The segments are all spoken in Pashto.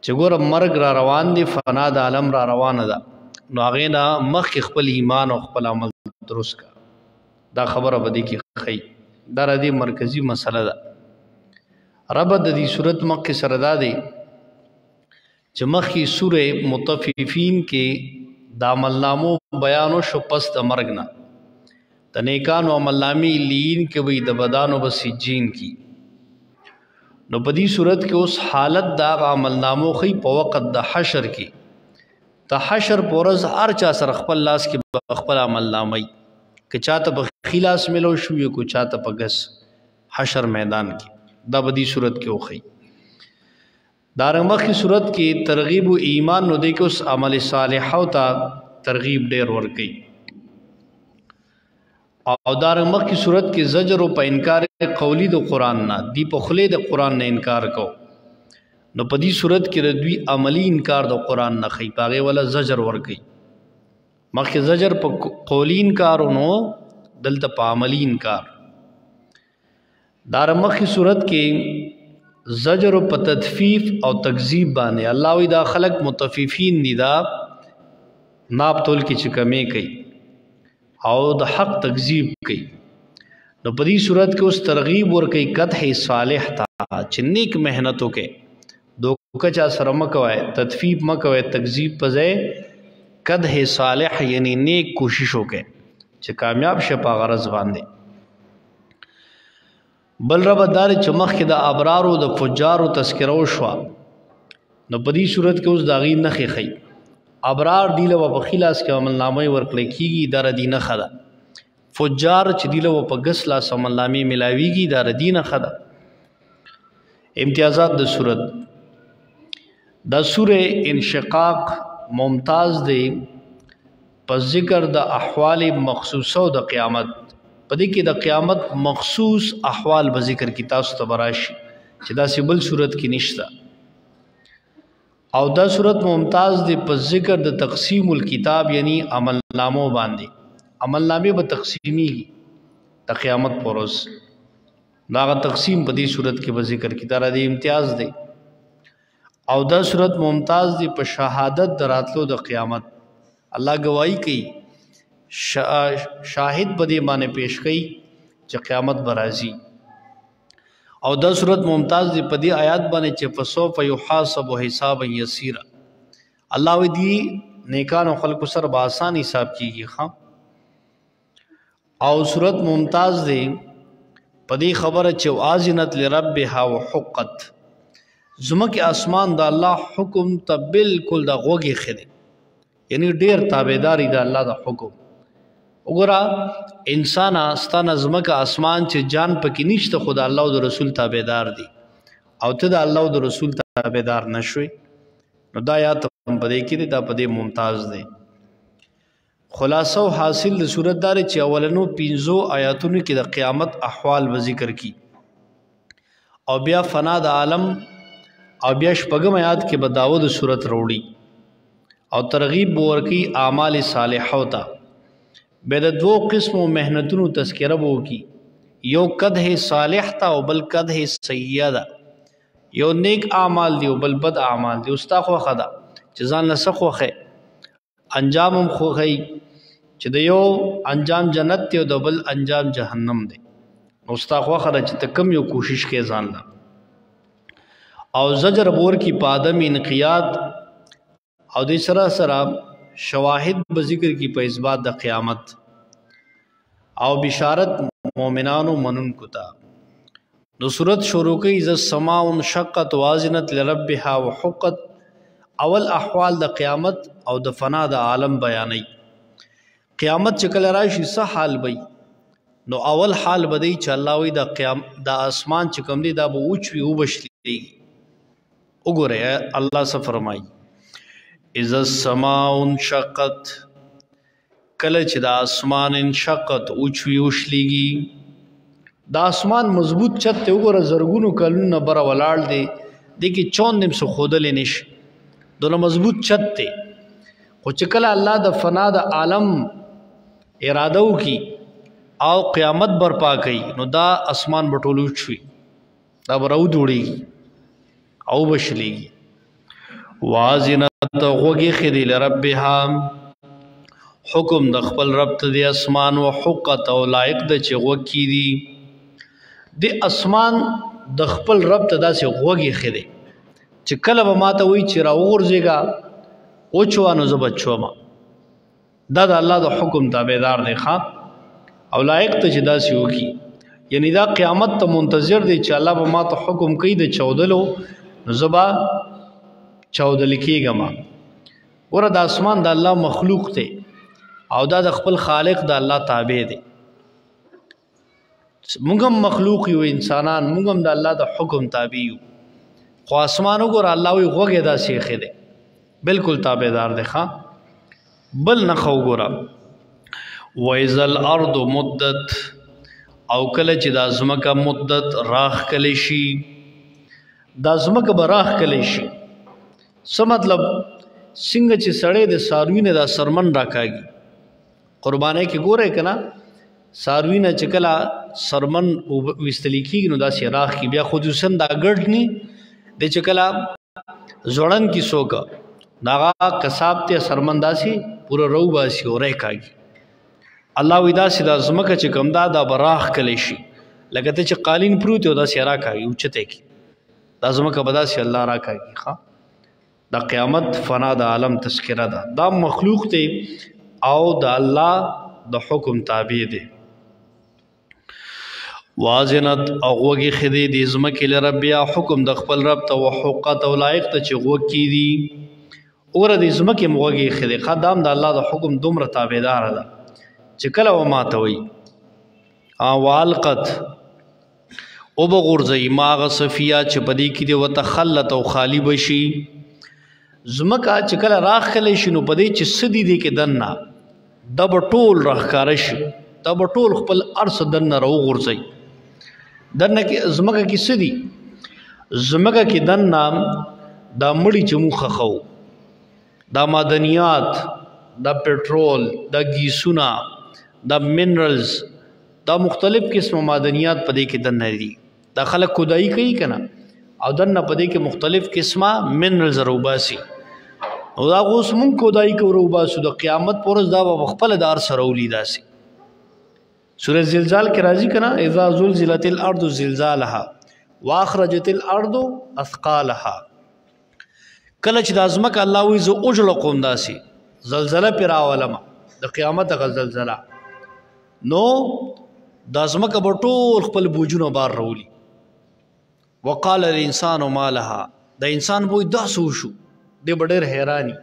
چې ګوره مرګ را روان دی، فنا د عالم را روانه ده، نو هغې نه مخکې خپل ایمان او خپل عمل درست کا. دا خبره به دې کې ښیي، دا را دې مرکزي مسله ده. ربط د دې صورت مخکې سره دا دی چې مخکې سوره مطففین کې د عملنامو بیان وشو پس د مرګ نه، د نیکانو عملنامې لین کې وي، د بدانو به سجین کی. نو په دې صورت کې اوس حالت د هغه عملنامو ښیي په وخت د حشر کې. د حشر په ورځ هر چا سره خپل لاس کې خپل عملنامه، که چاته په ښي لاس میلو شو یا کو چاته په ګس حشر میدان کې. دا په دې صورت کې وښیي. دارنګه مخکې صورت کې ترغیب و ایمان، نو دی کې اوس عمل صالحو ته ترغیب ډیر ورکوي. او دارنګه مخکې صورت کې زجر و په انکار قولی د قرآن نه، دی په خولې د قرآن نه انکار کو. نو په دې صورت کې د دوی عملی انکار د قرآن نه ښیي، په هغې وله زجر ورکوي. مخکې زجر په قولی انکار نو دلته په عملی انکار. دارنګه مخکې صورت کې زجر په تدفیف او تکذیب باندې. الله وی دا خلق متففین دي، دا ناب تول کې چې کمې کوي او د حق تکذیب کوي. نو په دې صورت کې اوس ترغیب ورکوي قدح صالح ته، چې نیک محنت وکړي، دوکه چا سره مه کوئ، تدفیف مه کوئ، تکذیب په ځای قدح صالح یعنی نیک کوشش وکړي چې کامیاب شه په غرض باندې. بل ربط دار چې مخکې د ابرارو د فجارو تذکره وشوه، نو په دې صورت کې اوس د هغې نښې ښیي. ابرار دی له په ښي لاس کې عملنامه ورکړی کېږي، دا ردي نښه ده. فجار چې دی له په ګس لاس عملنامې میلاویږي، دا ردي نښه ده. امتیازات د صورت. دا سوره انشقاق ممتاز دی په ذکر د احوال مخصوصه او د قیامت. په دې کې د قیامت مخصوص احوال به ذکر کی، تاسو ته براشي چې داسې بل صورت کې نشته. او دا صورت ممتاز دی په ذکر د تقسیم الکتاب یعنی عملنامو باندې. عملنامې به تقسیمیږي د قیامت پر ورځ، دا هغه تقسیم په دې صورت کې به ذکر کی. دا د امتیاز دی. او دا صورت ممتاز دی په شهادت د راتلو د قیامت. الله گواہی کوي، شاهد په دې باندې پیش کوي چې قیامت به راځي. او دا صورت ممتاز دی په دې آیات باندې چې فسوف یحاسب حسابا یسیرا. الله وی دی نیکانو خلقو سره به آسان حساب کیږي. او صورت ممتاز دی په دې خبره چې واذنت لربها وحقت. زمکه اسمان د الله حکم ته بالکل د غوږی خدي، یعنی ډیر تابعداري د الله د حکم. وګوره انسان ستانه زمکه اسمان چې جان پکې نشته، خدا الله او د رسول تابعدار دي، او ته د الله او د رسول تابعدار نشوي. نو دا یا ته په دې کې دا په دې ممتاز دی. خلاصه او حاصل د صورت دار چې اولنو 15 آیاتونو کې د قیامت احوال به ذکر کی، او بیا فنا د عالم، او بیا شپږم آیات کې به داود صورت وروړي او ترغیب ورکی اعمال صالحو ته. به د دوه قسمو مهنتونو تذکره بو کی، یو قدح صالح تا او بل قدح سیئه ده. یو نیک اعمال دی او بل بد اعمال دی. استا خو خدا چې ځان له سخو خه انجام هم خو خی، چې د یو انجام جنت دی او د بل انجام جهنم دی. استا خو خدا چې تکم یو کوشش کې ځان لا. او زجر بور کی پادم انقیاد، او د سره سره شواهد به ذکر کی په اثبات د قیامت، او بشارت مؤمنانو منونکو ته. نو صورت شروع کوي اذا السماء انشقت واذنت لربها وحقت. اول احوال د قیامت او د فنا د عالم بیانوي. قیامت چې کله راشي څه حال وي؟ نو اول حال بدی چې الله وی د اسمان چې کوم دی دا به اوچوي او بشلی. وګوره الله څه فرمایي، اذا السماء انشقت، کله چې د اسمان انشقت اوچوي وشلیږي. د اسمان مضبوط چت ته وګوره زرګونو کلونو بر ولاړ دی، د کې چون نیم سو خودلې نشي، دونه مضبوط چت ته. خو چې کله الله د فنا د عالم اراده وکي او قیامت برپا کوي، نو دا اسمان بټولو شوي، دا براو دوړي او بشلیږي. وازنت غوږی خدی لربها حکم د خپل رب ته د اسمان او حقت او لایق د چې غوږ کی دي د اسمان د خپل رب ته داسې غوږی خدی چې کله به ماته وی چې راوغورځېږه وچوانو زه بچوم دا د الله د حکم تابعدار دی ښا او لایق ته چې داسې وکړي یعنی دا قیامت ته منتظر دی چې الله به ماته حکم کوي د چودلو نو زه به چودل کېږم وره د اسمان د الله مخلوق دی او دا د خپل خالق د الله تابع دی موږ هم مخلوق یو انسانان موږ هم د الله د حکم تابع یو خو اسمان وګوره الله وی غوږ یې داسې ایښی دی بالکل تابعدار دی ښا بل نښه وګوره وإذا الأرض مدت او کله چې دا ځمکه مدت راښکلی شي دا ځمکه به راښکلی شي څه مطلب څنګه چې سړی د څاروي نه دا سرمن راکاږي قربانی کې ګورئ که نه څاروي نه چې کله سرمن ویستلی کېږي نو داسې راښ کي بیا خصوصا دا ګډ نی دی چې کله زوړن کې څوک د هغه کساب ته سرمن داسې پوره رو باسي او ری کاږي الله وی داسې دا ځمکه چې کوم دا به راښکلی شي لکه ته چې قالین پروت او داسې راکاږي اوچتی کې دا ځمکه به داسې الله راکاږي ښه دا قیامت فنا د عالم تذکره ده دا مخلوق دی او د الله د حکم تابع دی وازنت او غوږی خدی د ځمکې لربیا حکم د خپل رب ته وحقت او لایق ته چې غوږ کی دي اوره د ځمکې غوږی خدی قدام د الله د حکم دومره تابعدار ده چې کله و ماته وي والقت او بغورځي ماغه صفیه چې پدې کې دی وتخلت او خالی بشي زمکه چې کله راخلی شي نو پدې چې سدي دی کې دنه د ټول راخکار شي د ټول خپل ارس دنه راوغورځي دنه کې زمکه کې سدي زمکه کې دنه دا مړی چې مخه خو دا معدنیات دا پټرول دا گیسونه دا منرلز دا مختلف قسم معدنیات پدې کې دنه دي دا خلک خدای کوي کنه او دنه پدې کې مختلف قسمه منرلز روباسي او دا اوس مونږ خدای کو روباسو د قیامت پرز دا په خپل دار سره ولیداسي سورۃ زلزال کې راځي کنه اذا زلزلت الارض زلزالها واخرجت الارض اثقالها کله چې د ازمکه الله وی زو اوجل قوم داسي زلزلہ پر راولم د قیامت غ زلزلہ نو د ازمکه بټول خپل بوجونو بار رولي وقال الانسان ما لها د انسان بوې داسو شو د ډېر حیرانی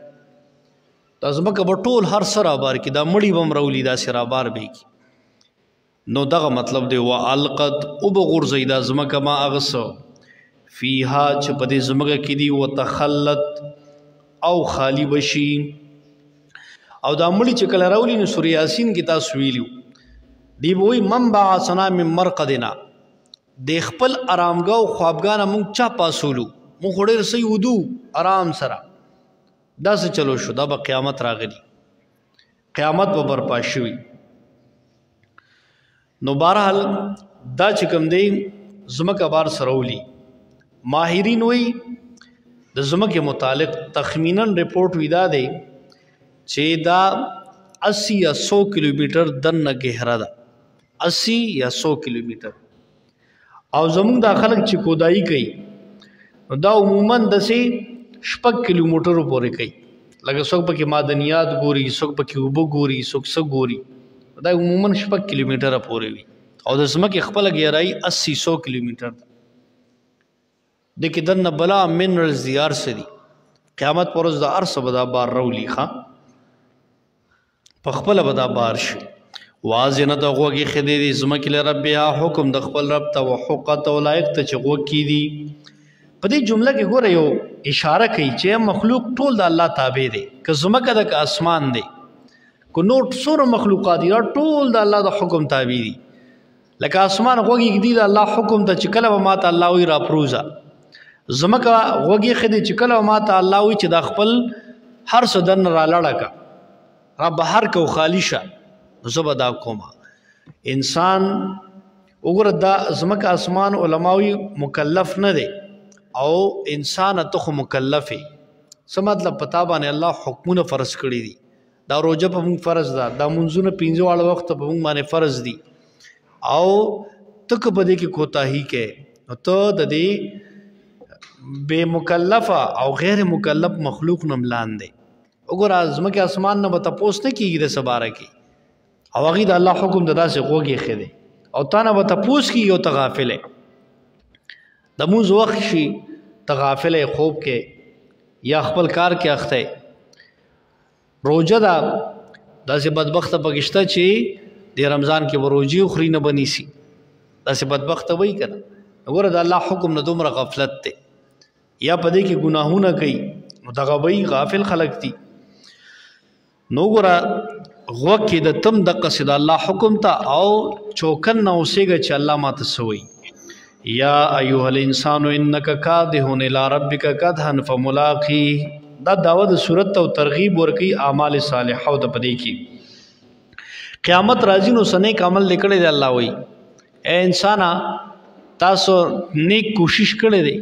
د ازمکه بټول هر سره بار کی دا مړی بم رولي دا سره بار به کی نو دغه مطلب دی والقد او بغرزي د ازمکه ما اغسو فیها چې په دې زمکه کې دی وتخلت او خالی بشي او دا مړی چې کله راولي نو سورې یاسین کې تاسو ویلو دی وای منبع سنا من مرقدنا د خپل آرامګاو خوابګانه مونږ چا پاسولو مونږ ډېر سي ودو آرام سره دا څه چلو شو دا به قیامت راغلی قیامت به برپا شوي نو بهرحال دا چې کوم دی زمکه بار سرولي ماهرین وی د زمکه متعلق تخمینا رپورٹ ویدا دی چې دا 80 یا 100 کیلومتر دنه گہرا ده 80 یا 100 کیلومتر او زمونږ دا خلک چې کودایي کوي دا عموما د سي 6 کیلومتر پورې کوي لکه څوک پکې معدنیات ګوري څوک پکې وبو ګوري څوک څه ګوري دا عموما 6 کیلومتر پورې وي او د زمکه خپل گہرائی 80-100 کیلومتر ده د کې دنه بلا منرلز دیار سدي قیامت پرز د ارس بدا بار رولی ښا په خپل بدا بار شي وازنه د غوږی خدي د زمکه لربها حکم د خپل رب ته وحقت او لایق ته چې غوږ کی دي په دې جمله کې ګوره یو اشاره کوي چې مخلوق ټول د الله تابع دي که زمکه د اسمان دي کو نوټ سور مخلوقات دي ټول د الله د حکم تابع دي لکه اسمان غوږی دی د الله حکم ته چې کله ما ته الله وی را پروزا زمکه غوږی خدي چې کله ما ته الله وی چې د خپل هر سدن را لړکا را بهر کو خالی شه زبدا کوما انسان وګوره دا زمکه اسمان علماوی مکلف نه دی او انسان ته مکلفه څه مطلب پتا باندې الله حکمونه فرض کړی دي دا روزه په موږ فرض ده دا منځونه 15 واړه وخت په موږ باندې فرض دي او تک بده کې کوتاهی کې نو ته د دې بے مکلفه او غیر مکلف مخلوق نم لاندې وګوره ازمکه اسمان نه به تاسو نه کیږي د سباره کې او هغه د الله حکم د داسې غوږی خېده او تا نه به تاسو کیږي او تغافله د موږ وخت شي تغافله خوب کې یا خپل کار کې اخته روزه دا داسې بدبخت پکشته چې د رمضان کې وروجي خوري نه بنيسي داسې بدبخت وای کنه وګوره د الله حکم نه دومره غفلت ته یا پدې کې ګناهونه کوي نو دغه وای غافل خلق دي نو ګوره غوږ کې د تم د قصد الله حکم ته او چوکن نه اوسېږي چې الله ماته سوي یا ایها الانسان انک کادحون الی ربک کدحا فملاقی دا دعوه د صورت او ترغیب ورکی اعمال صالحه او د پدې کې قیامت راځي نو سنیک عمل لیکل دی الله وای اے انسان تاسو نیک کوشش کړی دی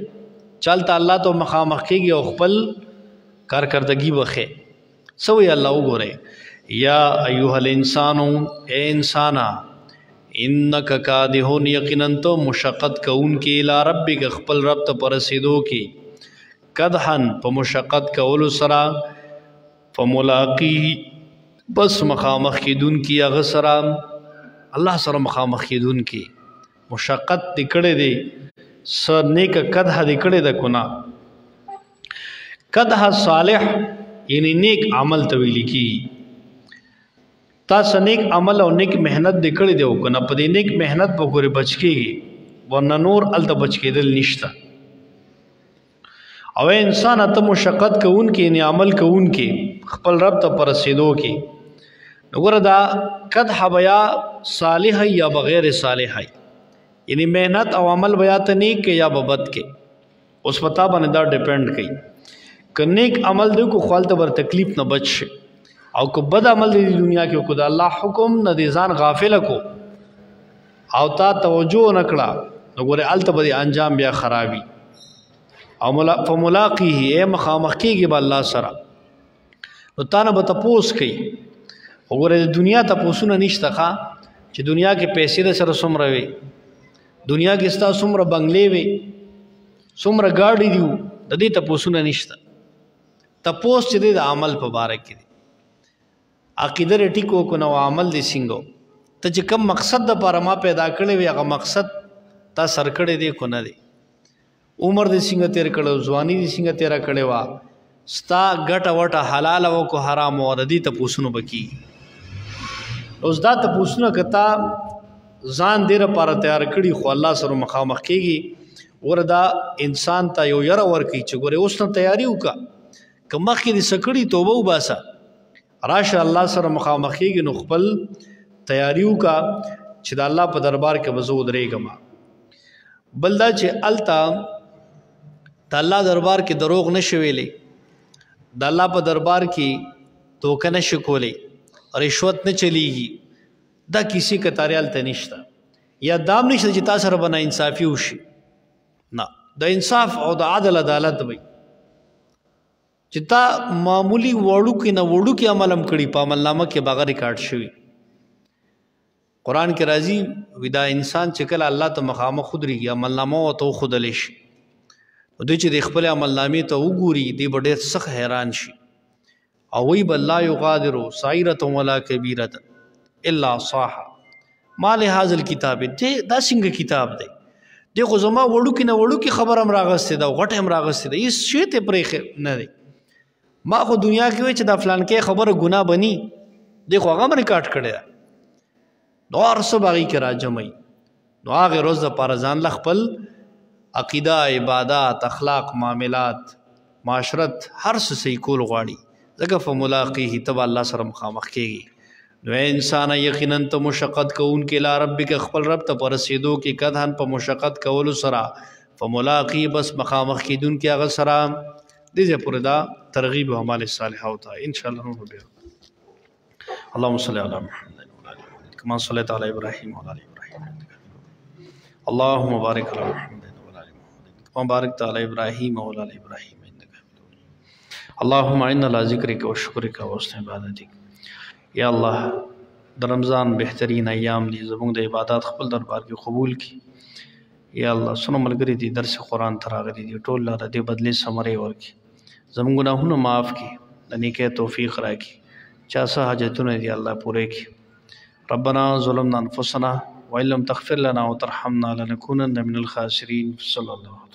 چلته الله ته مخامخ کېږي او خپل کارکردګي وخه سوې الله وګوره یا ایها الانسان اے انسان انک کادحون یقینا تو مشقت کون کې الی ربک خپل رب ته پرسیدو کې کدحن په مشقت کولو سره فملاقی بس مخامخ کېدون کې هغه سره الله سره مخامخ کېدون کې مشقت دکړې دی سر نیک کدح دکړې د کنا کدح صالح یعنی نیک عمل ته ویل کی تاسو نیک عمل او نیک مهنت دکړې دی کنه په دې نیک مهنت په ګوري بچ کېږي ورنه نور الته بچ کېدل نشته او انسان ته مشقت کوون کې نه عمل کوون کې خپل رب ته پرسیدو کې وګوره دا کدح بیا صالح یا بغیر صالح یعنی مهنت او عمل بیا ته نیک کې یا بد کې اوس پتا باندې دا ډیپند کوي ک نیک عمل دی کو خپل ته بر تکلیف نه بچ او کو بد عمل دی دنیا کې کو دا الله حکم نه دي ځان غافل کو او تا توجه نکړه وګوره الته به انجام بیا خرابي او فملاقیه اے مخامخ کېږي به الله سره نو تا نه به تپوس کوي وګوره د دنیا تپوسونه نشته ښه چې دنیا کې پیسې د سره څومره وي دنیا کې ستا څومره بنگلې وي څومره ګاډي دي د دې تپوسونه نشته تپوس چې د عمل په باره کې دی عقیده ټیکو کو نو عمل دې څنګه ته چې کم مقصد د لپاره ما پیدا کړی وي هغه مقصد تا سر کړی دی کو نه دی عمر دې څنګه تیر کړو ځواني دې څنګه تیر کړې وا ستا ګټه وټه حلال او کو حرام او ردی ته پوښتنه بکی اوس دا ته پوښتنه کتا ځان دې لپاره تیار کړی خو الله سره مخامخ کېږي وردا انسان ته یو ير ور کوي چې ګوره اوس ته تیاری وکا کما کې دې سکړی توبه وباسه راشه الله سره مخامخ کېږي نو خپل تیاری وکا چې د الله په دربار کې وزو درېګم بلدا چې التا د الله دربار کې دروغ نشویلې د الله په دربار کې توکه نشو کولې رشوت نه چلیږي دا کسی کتاریال ته نشته یا دام نشته چې تاسو سره بنا انصافي وشي نه د انصاف او د عدل عدالت وي چې تا معمولی وړو کې نه وړو کې عملم کړي په عملنامه کې بغیر ریکارډ شوی قرآن کې راځي ودا انسان چې کله الله ته مخامخ خودريږي عملنامه او تو خودل شي دوی چې د خپل عملنامې ته وګوري دی به ډېر سخت حیران شي او وی بل لا یغادر صغیرة ولا کبیرة الا صاحا ما لهذا الكتاب دې دا څنګه کتاب دی دغه زما وړو کې نه وړو کې خبر هم راغسته دا غټ هم راغسته دا هیڅ شی ته پرې نه دی ما خو دنیا کې وای چې دا فلان کې خبره ګناه بني دغه هغه ریکارډ کړی نو ارسه باغی کې راجمای نو هغه روز د پارزان لخپل عقیده عبادت اخلاق معاملات معاشرت هر څه صحیح کول غواړي ځکه فملاقیه تب الله سره مخامخ کېږي نو انسان یقینا ته مشقت کوون کې لا ربک خپل رب ته پرسیدو کې کدهن په مشقت کولو سره فملاقی بس مخامخ کېدون کې هغه سره دې پورې دا ترغیب او اعمال صالحه وتا ان شاء الله نو به اللهم صل علی محمد كما صليت على ابراهيم وعلى ال ابراهيم اللهم بارك على محمد وعلى ال محمد كما باركت على ابراهيم وعلى ال ابراهيم انك حميد مجيد اللهم انا على ذکرک و شکرک و حسن عبادتک یا الله د رمضان بهترین ایام دي زموږ د عبادت خپل دربار کې قبول کړي یا الله سونو ملګری دي درس قرآن تراغلي دي ټول لاره دې بدلې سمري ورکي زموږ ګناهونه معاف کړي د نیکه توفیق راکړي چا څه حاجتونه دي الله پوره کړي ربنا ظلمنا انفسنا وان لم تغفر لنا وترحمنا لنكونن من الخاسرين صلی الله علیه